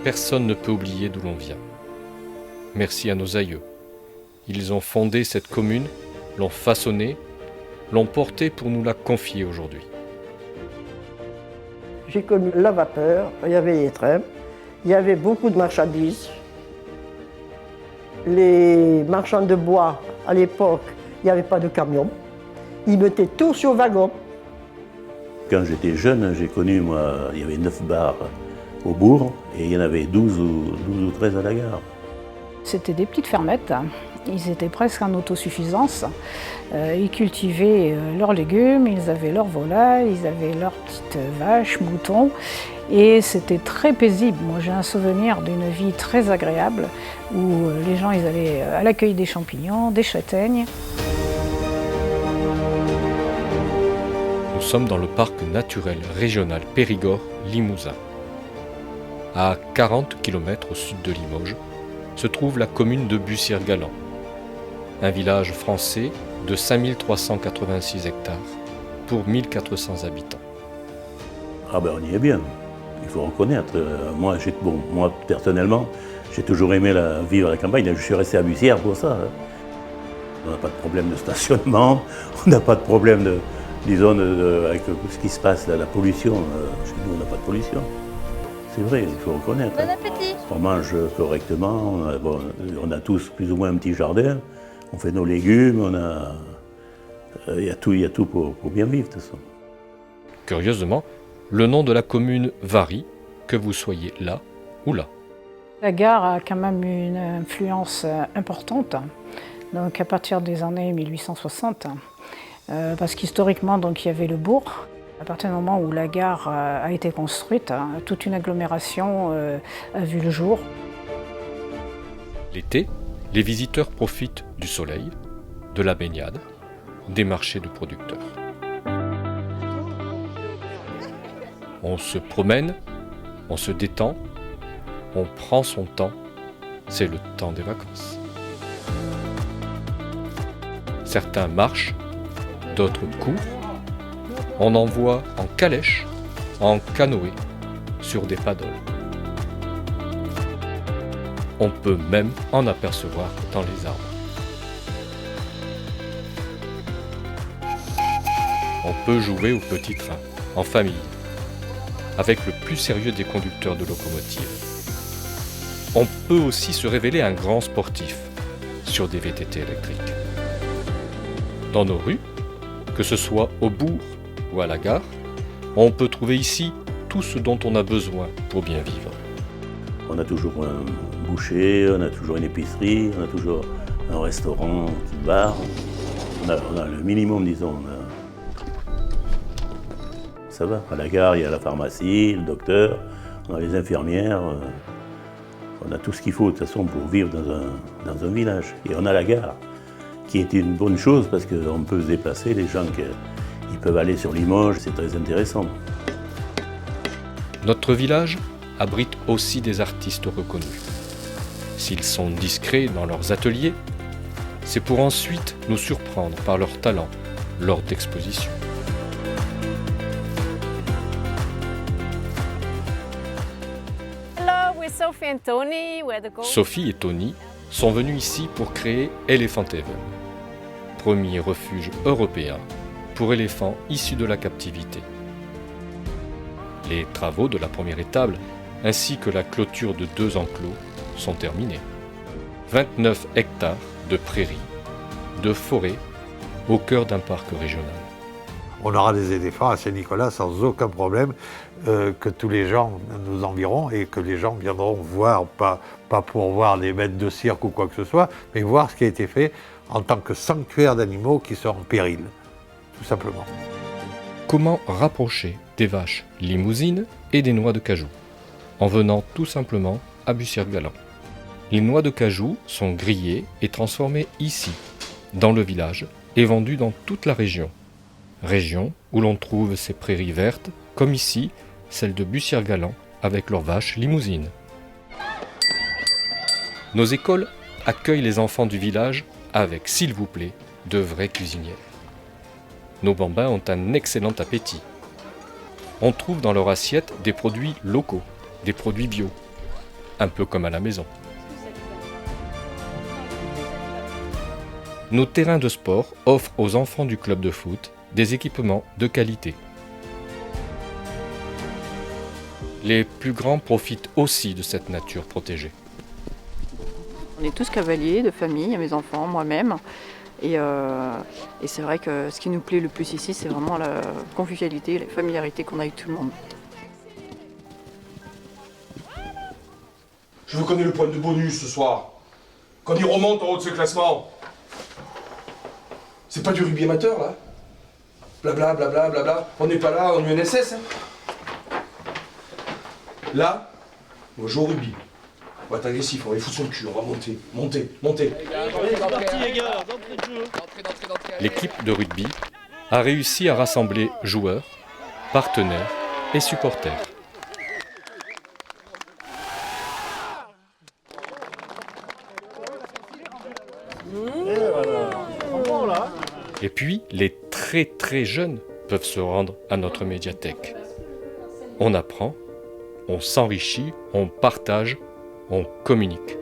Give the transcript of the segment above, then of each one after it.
personne ne peut oublier d'où l'on vient. Merci à nos aïeux. Ils ont fondé cette commune, l'ont façonnée, l'ont portée pour nous la confier aujourd'hui. J'ai connu la vapeur, il y avait les trains, il y avait beaucoup de marchandises. Les marchands de bois, à l'époque, il n'y avait pas de camion. Ils mettaient tout sur le wagon. Quand j'étais jeune, j'ai connu, moi, il y avait 9 bars au bourg et il y en avait 12 ou 13 à la gare. C'était des petites fermettes, ils étaient presque en autosuffisance. Ils cultivaient leurs légumes, ils avaient leurs volailles, ils avaient leurs petites vaches, moutons. Et c'était très paisible. Moi j'ai un souvenir d'une vie très agréable où les gens ils allaient à l'accueil des champignons, des châtaignes. Nous sommes dans le parc naturel régional Périgord-Limousin. À 40 km au sud de Limoges se trouve la commune de Bussière-Galant, un village français de 5386 hectares pour 1400 habitants. Ah ben on y est bien, il faut reconnaître. Moi personnellement, j'ai toujours aimé vivre à la campagne, je suis resté à Bussière pour ça. On n'a pas de problème de stationnement, on n'a pas de problème avec ce qui se passe, la pollution. Chez nous on n'a pas de pollution. C'est vrai, il faut reconnaître. Bon appétit. On mange correctement, on a tous plus ou moins un petit jardin, on fait nos légumes, il y a tout pour bien vivre de toute façon. Curieusement, le nom de la commune varie, que vous soyez là ou là. La gare a quand même une influence importante, donc à partir des années 1860, parce qu'historiquement donc, il y avait le bourg. À partir du moment où la gare a été construite, toute une agglomération a vu le jour. L'été, les visiteurs profitent du soleil, de la baignade, des marchés de producteurs. On se promène, on se détend, on prend son temps, c'est le temps des vacances. Certains marchent, d'autres courent. On en voit en calèche, en canoë, sur des paddles. On peut même en apercevoir dans les arbres. On peut jouer au petit train, en famille, avec le plus sérieux des conducteurs de locomotives. On peut aussi se révéler un grand sportif sur des VTT électriques. Dans nos rues, que ce soit au bourg ou à la gare, on peut trouver ici tout ce dont on a besoin pour bien vivre. On a toujours un boucher, on a toujours une épicerie, on a toujours un restaurant, un petit bar. On a le minimum, disons. Ça va. À la gare, il y a la pharmacie, le docteur, on a les infirmières. On a tout ce qu'il faut de toute façon pour vivre dans un village. Et on a la gare, qui est une bonne chose parce qu'on peut se déplacer. Les gens ils peuvent aller sur Limoges, c'est très intéressant. Notre village abrite aussi des artistes reconnus. S'ils sont discrets dans leurs ateliers, c'est pour ensuite nous surprendre par leur talent lors d'expositions. Sophie et Tony sont venus ici pour créer Elephant Haven, premier refuge européen pour éléphants issus de la captivité. Les travaux de la première étable ainsi que la clôture de 2 enclos sont terminés. 29 hectares de prairies, de forêts au cœur d'un parc régional. On aura des éléphants à Saint-Nicolas sans aucun problème, que tous les gens nous environt et que les gens viendront voir, pas pour voir les bêtes de cirque ou quoi que ce soit, mais voir ce qui a été fait en tant que sanctuaire d'animaux qui sont en péril, tout simplement. Comment rapprocher des vaches limousines et des noix de cajou? En venant tout simplement à Bussière-Galant. Les noix de cajou sont grillées et transformées ici, dans le village, et vendues dans toute la région. Région où l'on trouve ces prairies vertes, comme ici, celles de Bussière-Galant, avec leurs vaches limousines. Nos écoles accueillent les enfants du village avec, s'il vous plaît, de vraies cuisinières. Nos bambins ont un excellent appétit. On trouve dans leur assiette des produits locaux, des produits bio. un peu comme à la maison. Nos terrains de sport offrent aux enfants du club de foot des équipements de qualité. Les plus grands profitent aussi de cette nature protégée. On est tous cavaliers de famille, mes enfants, moi-même. Et c'est vrai que ce qui nous plaît le plus ici, c'est vraiment la convivialité, la familiarité qu'on a avec tout le monde. Je veux connaître le point de bonus ce soir. Quand il remonte en haut de ce classement. C'est pas du rugby amateur là. Blabla, blabla, blabla. On n'est pas là en UNSS. Hein. Là, on joue au rugby. On va être agressif, on va les foutre sur le cul, on va monter, monter, monter. L'équipe de rugby a réussi à rassembler joueurs, partenaires et supporters. Et puis, les très jeunes peuvent se rendre à notre médiathèque. On apprend, on s'enrichit, on partage, on communique.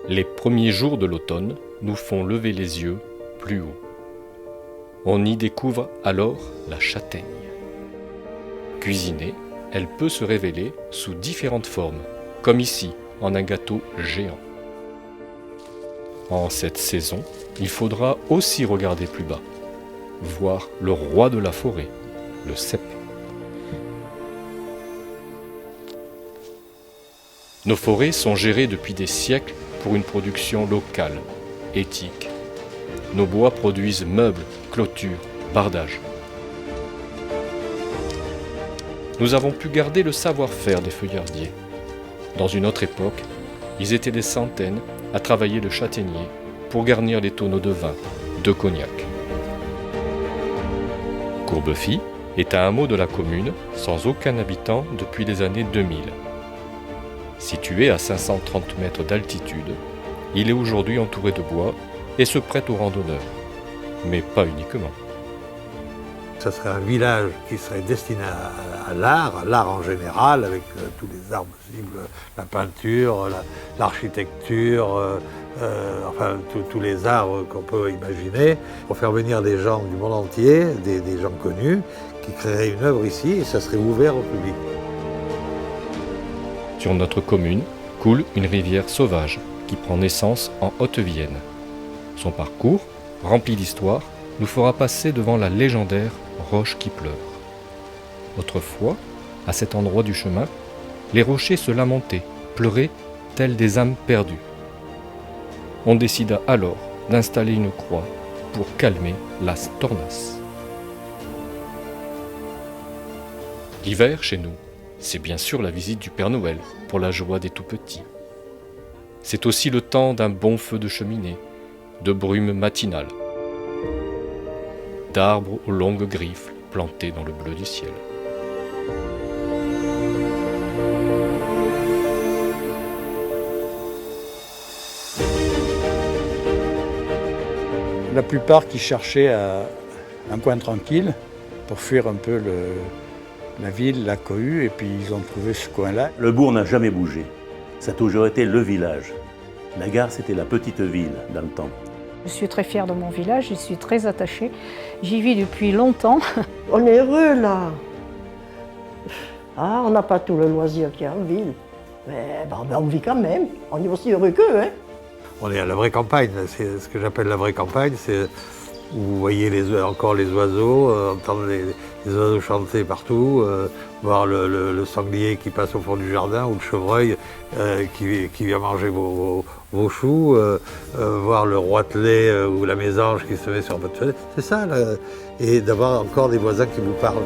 Les premiers jours de l'automne nous font lever les yeux plus haut. On y découvre alors la châtaigne. Cuisinée, elle peut se révéler sous différentes formes, comme ici, en un gâteau géant. En cette saison, il faudra aussi regarder plus bas, voir le roi de la forêt, le cèpe. Nos forêts sont gérées depuis des siècles pour une production locale, éthique. Nos bois produisent meubles, clôtures, bardages. Nous avons pu garder le savoir-faire des feuillardiers. Dans une autre époque, ils étaient des centaines à travailler le châtaignier pour garnir les tonneaux de vin, de cognac. Courbefy est un hameau de la commune sans aucun habitant depuis les années 2000. Situé à 530 mètres d'altitude, il est aujourd'hui entouré de bois et se prête aux randonneurs, mais pas uniquement. Ça serait un village qui serait destiné à l'art en général, avec tous les arts possibles, la peinture, l'architecture, enfin tous les arts qu'on peut imaginer, pour faire venir des gens du monde entier, des gens connus, qui créeraient une œuvre ici et ça serait ouvert au public. Sur notre commune coule une rivière sauvage qui prend naissance en Haute-Vienne. Son parcours, rempli d'histoire, nous fera passer devant la légendaire roche qui pleure. Autrefois, à cet endroit du chemin, les rochers se lamentaient, pleuraient, tels des âmes perdues. On décida alors d'installer une croix pour calmer las tornas. L'hiver, chez nous, c'est bien sûr la visite du Père Noël pour la joie des tout-petits. C'est aussi le temps d'un bon feu de cheminée, de brume matinale, d'arbres aux longues griffes plantés dans le bleu du ciel. La plupart qui cherchaient un coin tranquille pour fuir un peu la ville, la cohue, et puis ils ont trouvé ce coin-là. Le bourg n'a jamais bougé. Ça a toujours été le village. La gare, c'était la petite ville dans le temps. Je suis très fière de mon village, j'y suis très attachée. J'y vis depuis longtemps. On est heureux là. Ah, on n'a pas tout le loisir qu'il y a en ville. Mais on vit quand même. On est aussi heureux qu'eux. Hein. On est à la vraie campagne, c'est ce que j'appelle la vraie campagne, c'est où vous voyez encore les oiseaux, entendre les oiseaux chanter partout, voir le sanglier qui passe au fond du jardin ou le chevreuil qui vient manger vos choux, voir le roitelet ou la mésange qui se met sur votre fenêtre. C'est ça, là. Et d'avoir encore des voisins qui vous parlent.